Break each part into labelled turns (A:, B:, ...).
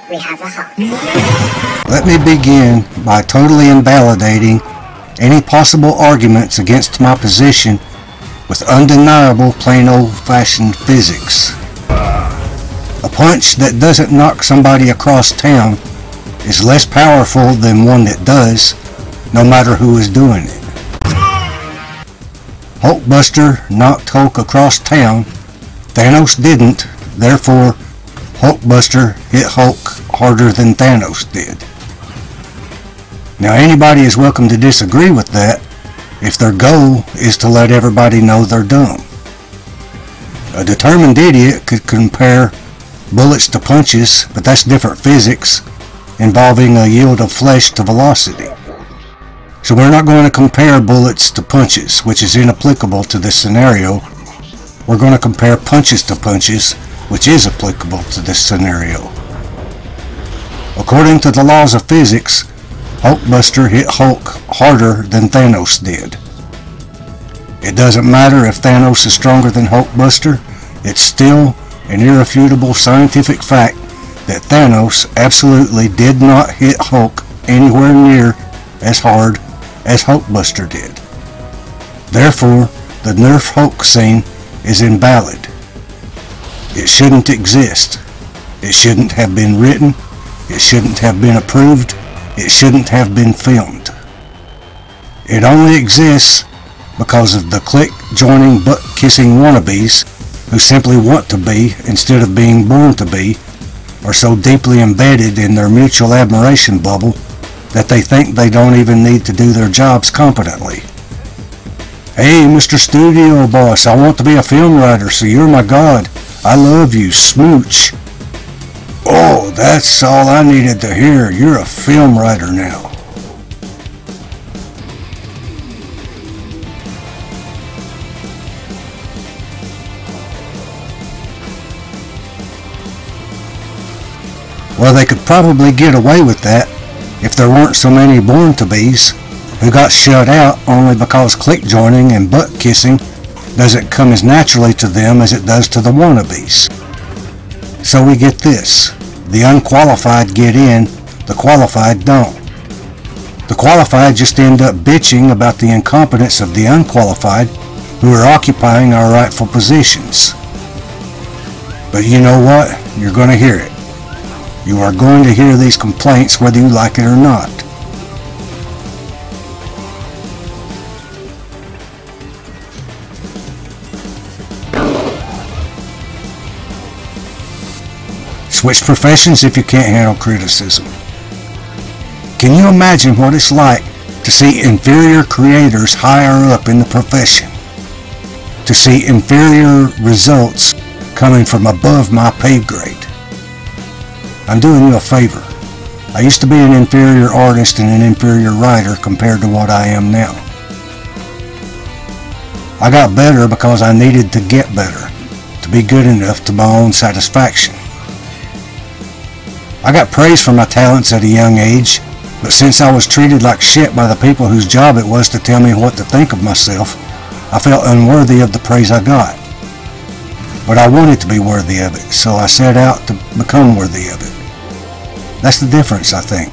A: we have a Hulk.
B: Let me begin by totally invalidating any possible arguments against my position with undeniable plain old-fashioned physics. A punch that doesn't knock somebody across town is less powerful than one that does, no matter who is doing it. Hulkbuster knocked Hulk across town. Thanos didn't, therefore Hulkbuster hit Hulk harder than Thanos did. Now anybody is welcome to disagree with that if their goal is to let everybody know they're dumb. A determined idiot could compare bullets to punches, but that's different physics involving a yield of flesh to velocity. So we're not going to compare bullets to punches, which is inapplicable to this scenario. We're going to compare punches to punches, which is applicable to this scenario. According to the laws of physics, Hulkbuster hit Hulk harder than Thanos did. It doesn't matter if Thanos is stronger than Hulkbuster, it's still an irrefutable scientific fact that Thanos absolutely did not hit Hulk anywhere near as hard as Hulkbuster did. Therefore, the Nerf Hulk scene is invalid. It shouldn't exist. It shouldn't have been written. It shouldn't have been approved. It shouldn't have been filmed. It only exists because of the click-joining, butt-kissing wannabes who simply want to be instead of being born to be, are so deeply embedded in their mutual admiration bubble that they think they don't even need to do their jobs competently. Hey, Mr. Studio Boss, I want to be a film writer, so you're my god. I love you, smooch. Oh, that's all I needed to hear. You're a film writer now. Well, they could probably get away with that if there weren't so many born-to-bes who got shut out only because click-joining and butt-kissing doesn't come as naturally to them as it does to the wannabes. So we get this. The unqualified get in, the qualified don't. The qualified just end up bitching about the incompetence of the unqualified who are occupying our rightful positions. But you know what? You're going to hear it. You are going to hear these complaints whether you like it or not. Switch professions if you can't handle criticism. Can you imagine what it's like to see inferior creators higher up in the profession? To see inferior results coming from above my pay grade? I'm doing you a favor. I used to be an inferior artist and an inferior writer compared to what I am now. I got better because I needed to get better, to be good enough to my own satisfaction. I got praise for my talents at a young age, but since I was treated like shit by the people whose job it was to tell me what to think of myself, I felt unworthy of the praise I got. But I wanted to be worthy of it, so I set out to become worthy of it. That's the difference, I think.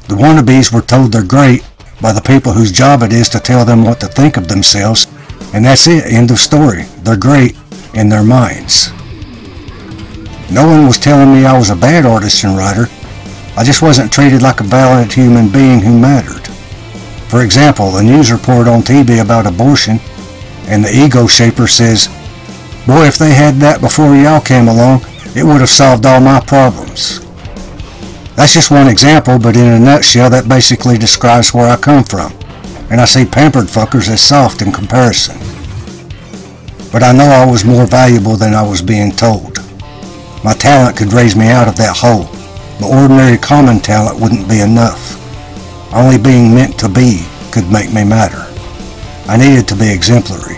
B: The wannabes were told they're great by the people whose job it is to tell them what to think of themselves, and that's it, end of story. They're great in their minds. No one was telling me I was a bad artist and writer. I just wasn't treated like a valid human being who mattered. For example, a news report on TV about abortion, and the ego shaper says, "Boy, if they had that before y'all came along, it would have solved all my problems." That's just one example, but in a nutshell, that basically describes where I come from, and I see pampered fuckers as soft in comparison. But I know I was more valuable than I was being told. My talent could raise me out of that hole, but ordinary common talent wouldn't be enough. Only being meant to be could make me matter. I needed to be exemplary.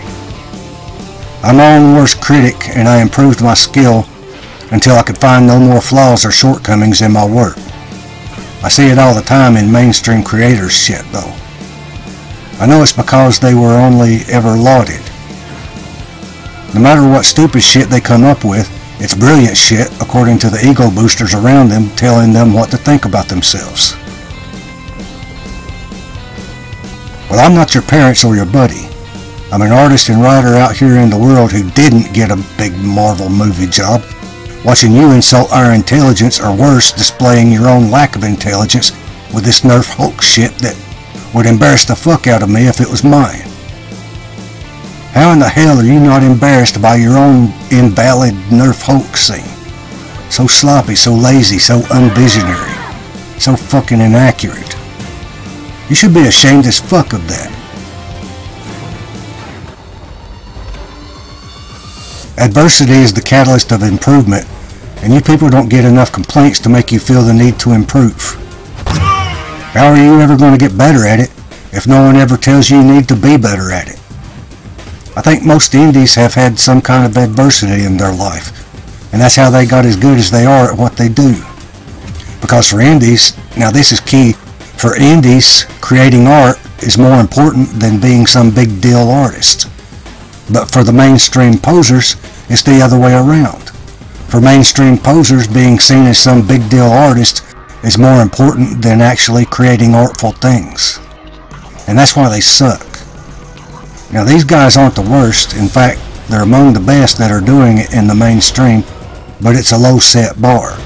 B: I'm my own worst critic, and I improved my skill until I could find no more flaws or shortcomings in my work. I see it all the time in mainstream creators shit though. I know it's because they were only ever lauded. No matter what stupid shit they come up with, It's brilliant shit according to the ego boosters around them telling them what to think about themselves. Well, I'm not your parents or your buddy. I'm an artist and writer out here in the world who didn't get a big Marvel movie job. Watching you insult our intelligence, or worse, displaying your own lack of intelligence with this Nerf Hulk shit that would embarrass the fuck out of me if it was mine. How in the hell are you not embarrassed by your own invalid Nerf Hulk scene? So sloppy, so lazy, so unvisionary, so fucking inaccurate. You should be ashamed as fuck of that. Adversity is the catalyst of improvement, and you people don't get enough complaints to make you feel the need to improve. How are you ever going to get better at it if no one ever tells you you need to be better at it? I think most indies have had some kind of adversity in their life, and that's how they got as good as they are at what they do. Because for indies, now this is key, for indies, creating art is more important than being some big deal artist. But for the mainstream posers, it's the other way around. For mainstream posers, being seen as some big deal artist is more important than actually creating artful things. And that's why they suck. Now these guys aren't the worst. In fact, they're among the best that are doing it in the mainstream, but it's a low set bar.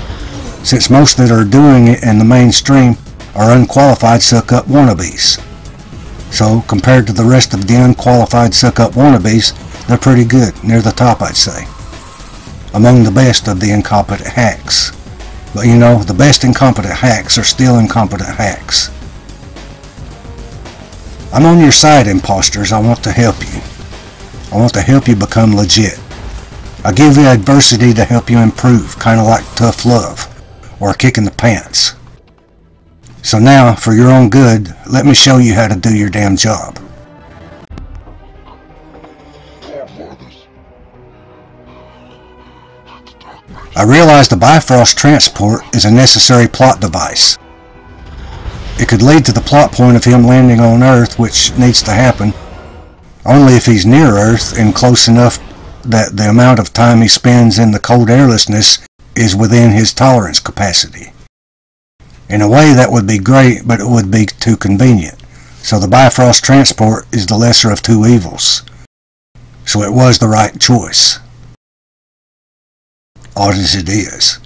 B: Since most that are doing it in the mainstream are unqualified suck-up wannabes. So, compared to the rest of the unqualified suck-up wannabes, they're pretty good, near the top I'd say. Among the best of the incompetent hacks. But you know, the best incompetent hacks are still incompetent hacks. I'm on your side, imposters. I want to help you. I want to help you become legit. I give you adversity to help you improve, kind of like tough love, or a kick in the pants. So now, for your own good, let me show you how to do your damn job. I realize the Bifrost transport is a necessary plot device. It could lead to the plot point of him landing on Earth, which needs to happen only if he's near Earth and close enough that the amount of time he spends in the cold airlessness is within his tolerance capacity. In a way that would be great, but it would be too convenient. So the Bifrost transport is the lesser of two evils. So it was the right choice. Odd as it is.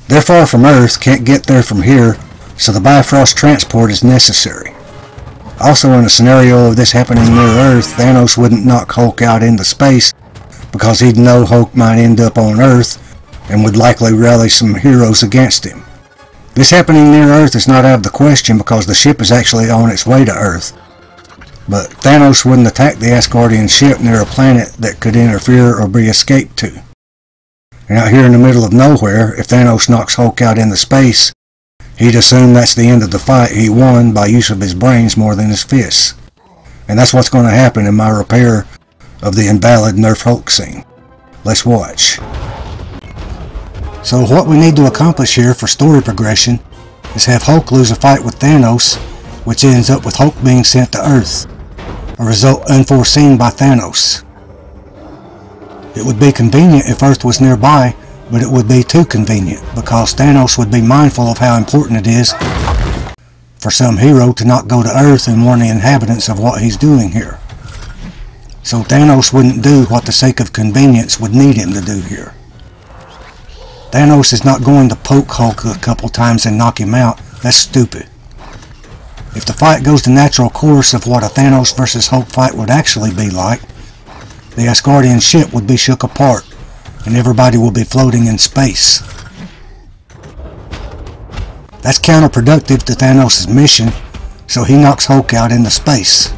B: They're far from Earth, can't get there from here, so the Bifrost transport is necessary. Also, in a scenario of this happening near Earth, Thanos wouldn't knock Hulk out into space because he'd know Hulk might end up on Earth and would likely rally some heroes against him. This happening near Earth is not out of the question because the ship is actually on its way to Earth. But Thanos wouldn't attack the Asgardian ship near a planet that could interfere or be escaped to. And out here in the middle of nowhere, if Thanos knocks Hulk out into space, he'd assume that's the end of the fight. He won by use of his brains more than his fists. And that's what's going to happen in my repair of the invalid Nerf Hulk scene. Let's watch. So what we need to accomplish here for story progression is have Hulk lose a fight with Thanos, which ends up with Hulk being sent to Earth, a result unforeseen by Thanos. It would be convenient if Earth was nearby, but it would be too convenient because Thanos would be mindful of how important it is for some hero to not go to Earth and warn the inhabitants of what he's doing here. So Thanos wouldn't do what the sake of convenience would need him to do here. Thanos is not going to poke Hulk a couple times and knock him out. That's stupid. If the fight goes the natural course of what a Thanos versus Hulk fight would actually be like, the Asgardian ship would be shook apart, and everybody will be floating in space. That's counterproductive to Thanos' mission, so he knocks Hulk out into space.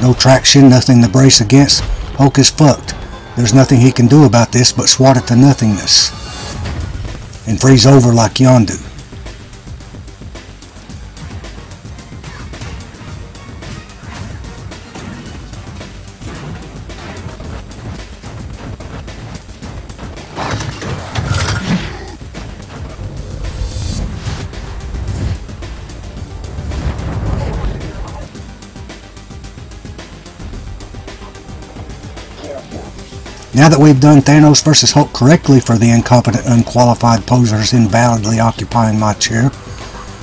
B: No traction, nothing to brace against. Hulk is fucked. There's nothing he can do about this but swat it to nothingness and freeze over like Yondu. Now that we've done Thanos vs. Hulk correctly for the incompetent, unqualified posers invalidly occupying my chair,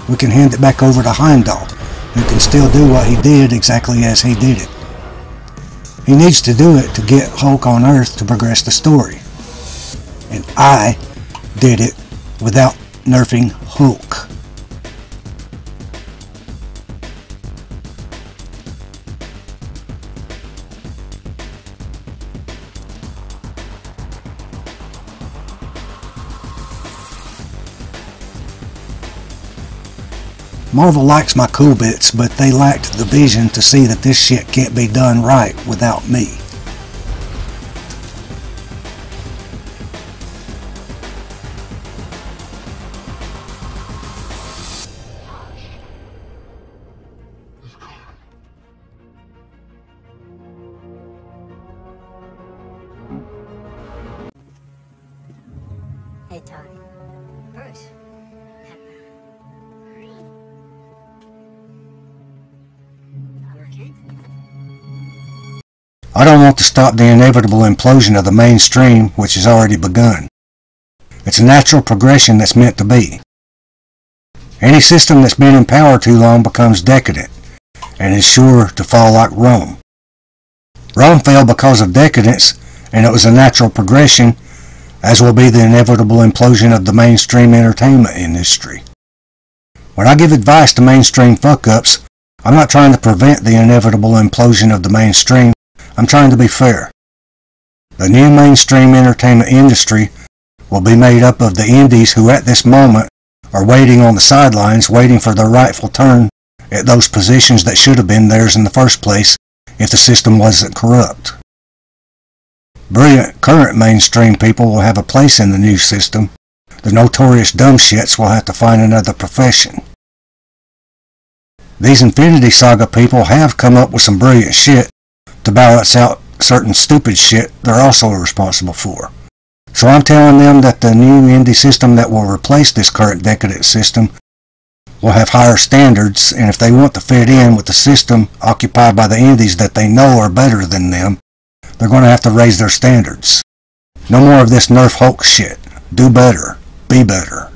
B: we can hand it back over to Heimdall, who can still do what he did exactly as he did it. He needs to do it to get Hulk on Earth to progress the story. And I did it without nerfing Hulk. Marvel likes my cool bits, but they lacked the vision to see that this shit can't be done right without me.
A: Hey, Tony. Bruce.
B: I don't want to stop the inevitable implosion of the mainstream, which has already begun. It's a natural progression that's meant to be. Any system that's been in power too long becomes decadent, and is sure to fall like Rome. Rome fell because of decadence, and it was a natural progression, as will be the inevitable implosion of the mainstream entertainment industry. When I give advice to mainstream fuck-ups, I'm not trying to prevent the inevitable implosion of the mainstream. I'm trying to be fair. The new mainstream entertainment industry will be made up of the indies who at this moment are waiting on the sidelines, waiting for their rightful turn at those positions that should have been theirs in the first place if the system wasn't corrupt. Brilliant current mainstream people will have a place in the new system. The notorious dumb shits will have to find another profession. These Infinity Saga people have come up with some brilliant shit to balance out certain stupid shit they're also responsible for. So I'm telling them that the new indie system that will replace this current decadent system will have higher standards, and if they want to fit in with the system occupied by the indies that they know are better than them, they're going to have to raise their standards. No more of this Nerf Hulk shit. Do better. Be better.